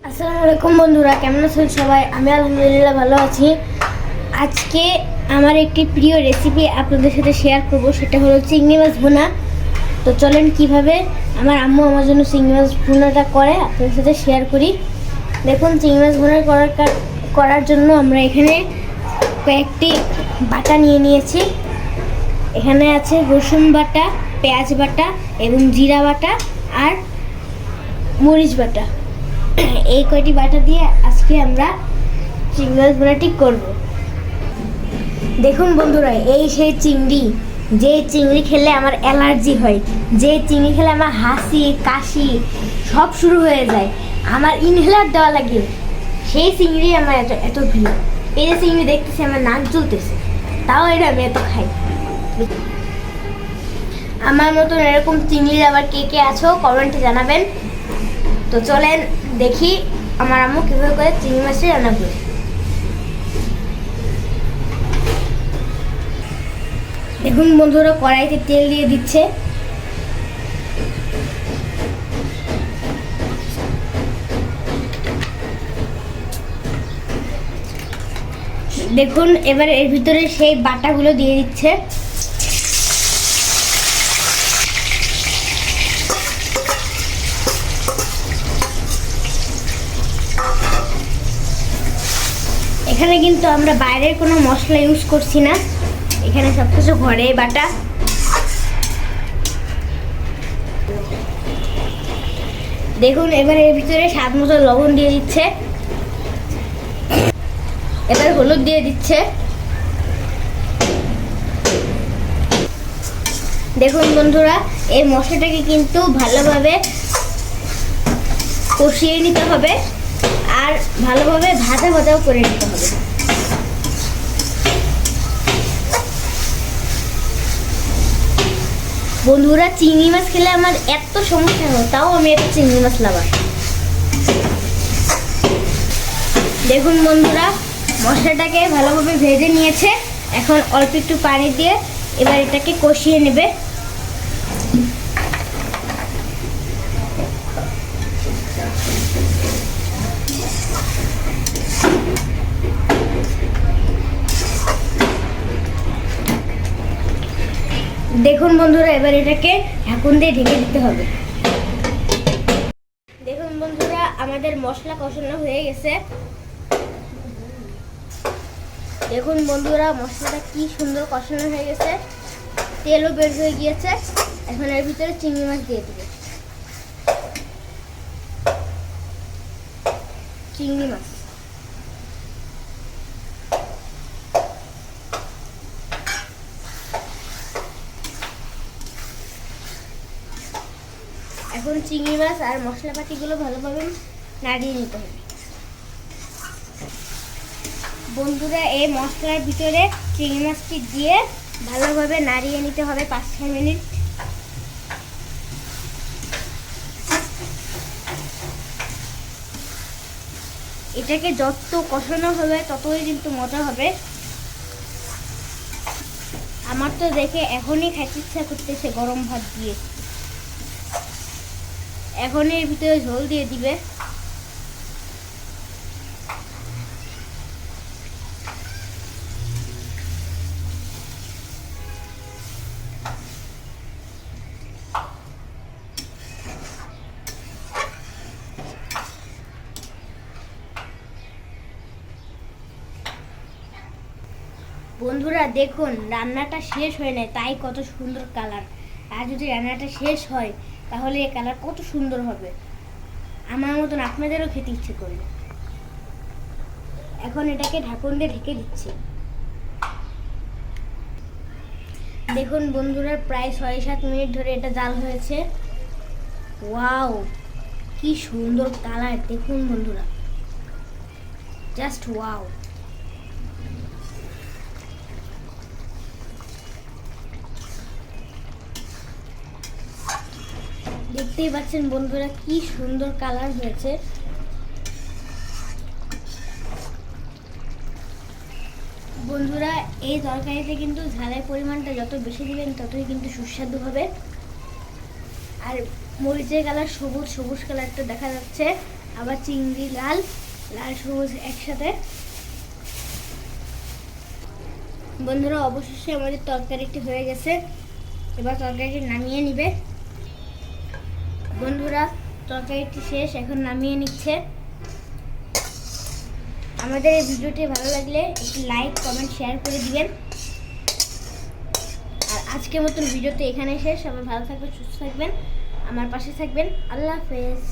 আসসালামু আলাইকুম বন্ধুরা, কেমন আছেন সবাই? আমি আলহামদুলিল্লাহ ভালো আছি। আজকে আমার একটি প্রিয় রেসিপি আপনাদের সাথে শেয়ার করব, সেটা হলো চিংড়ি মাছ ভুনা। তো চলেন কিভাবে আমার আম্মু আমার জন্য চিংড়ি মাছ ভুনাটা করে আপনাদের সাথে শেয়ার করি। দেখুন, চিংড়ি মাছ ভুনা করার জন্য আমরা এখানে কয়েকটি বাটা নিয়ে নিয়েছি। এখানে আছে রসুন বাটা, পেঁয়াজ বাটা এবং জিরা বাটা আর মরিচ বাটা। এই কয়টি বাটা দিয়ে আজকে আমরা চিংড়ি মাছ ভুনাটি করব। দেখুন বন্ধুরা, এই সেই চিংড়ি, যে চিংড়ি খেলে আমার অ্যালার্জি হয়, যে চিংড়ি খেলে আমার হাসি কাশি সব শুরু হয়ে যায়, আমার ইনহেলার দেওয়া লাগে, সেই চিংড়ি আমার এত এত প্রিয়। এই যে চিংড়ি দেখতেছি আমার নাক জ্বলতেছে, তাও এটা আমি এত খাই। আমার মতন এরকম চিংড়ি আবার কে কে আছো কমেন্টে জানাবেন। তো চলেন দেখি আমার আম্মু কীভাবে করে চিংড়ি মাছটা রান্না করে। দেখুন বন্ধুরা, কড়াইতে তেল দিয়ে দিচ্ছে। দেখুন এবার এর ভিতরে সেই বাটাগুলো দিয়ে দিচ্ছে। এখানে কিন্তু আমরা বাইরের কোনো মশলা ইউজ করছি না, এখানে সব কিছু ঘরে বাটা। দেখুন এবার এর ভিতরে স্বাদ মতো লবণ দিয়ে দিচ্ছে, এবার হলুদ দিয়ে দিচ্ছে। দেখুন বন্ধুরা, এই মশলাটাকে কিন্তু ভালোভাবে কষিয়ে নিতে হবে আর ভালোভাবে ভাজা ভাজাও করে নিতে হবে। বন্ধুরা, চিংড়ি মাছ খেলে আমার এত সমস্যা হয়, তাও আমি একটা চিংড়ি মাছ লাভার। দেখুন বন্ধুরা, মশলাটাকে ভালোভাবে ভেজে নিয়েছে, এখন অল্প একটু পানি দিয়ে এবার এটাকে কষিয়ে নেবে। দেখুন বন্ধুরা, এবার এটাকে ঢাকন দিয়ে ঢেকে দিতে হবে। দেখুন বন্ধুরা, আমাদের মশলা কষানো হয়ে গেছে। দেখুন বন্ধুরা, মশলাটা কি সুন্দর কষানো হয়ে গেছে, তেলও বের হয়ে গিয়েছে। এখন এর ভিতরে চিংড়ি মাছ দিয়ে দেবে। চিংড়ি মাছ এখন চিংড়ি মাছ আর মশলাপাতিগুলো ভালোভাবে নাড়িয়ে নিতে হবে। বন্ধুরা, এই মশলার ভিতরে চিংড়ি মাছটি দিয়ে ভালোভাবে নাড়িয়ে নিতে হবে 5-6 মিনিট। এটাকে যত কষানো হবে ততই কিন্তু মজা হবে। আমার তো দেখে এখনই খাইতে ইচ্ছা করতেছে গরম ভাত দিয়ে। এখন এর ভিতরে ঝোল দিয়ে দিবে। বন্ধুরা দেখুন, রান্নাটা শেষ হয় না, তাই কত সুন্দর কালার। আর যদি রান্নাটা শেষ হয় তাহলে এই কালার কত সুন্দর হবে, আমার মতন আপনাদেরও খেতে ইচ্ছে করবে। এখন এটাকে ঢাকন দিয়ে ঢেকে দিচ্ছি। দেখুন বন্ধুরা, প্রায় 6-7 মিনিট ধরে এটা জাল হয়েছে। ওয়াও, কি সুন্দর কালার! দেখুন বন্ধুরা, জাস্ট ওয়াও। দেখতেই পাচ্ছেন বন্ধুরা, কি সুন্দর কালার হয়েছে। বন্ধুরা, এই তরকারিতে কিন্তু ঝালের পরিমাণটা যত বেশি দিবেন ততই কিন্তু সুস্বাদু হবে। আর মরিচের কালার সবুজ সবুজ কালারটা দেখা যাচ্ছে। আবার চিংড়ি লাল লাল সবুজ একসাথে। বন্ধুরা অবশেষে আমাদের তরকারিটি হয়ে গেছে, এবার তরকারিটি নামিয়ে নিবে। বন্ধুরা তরকারিটি শেষ, এখন নামিয়ে নিচ্ছে। আমাদের এই ভিডিওটি ভালো লাগলে একটি লাইক কমেন্ট শেয়ার করে দিবেন। আর আজকের মতন ভিডিওতে এখানে শেষ। সবাই ভালো থাকবেন, সুস্থ থাকবেন, আমার পাশে থাকবেন। আল্লাহ হাফেজ।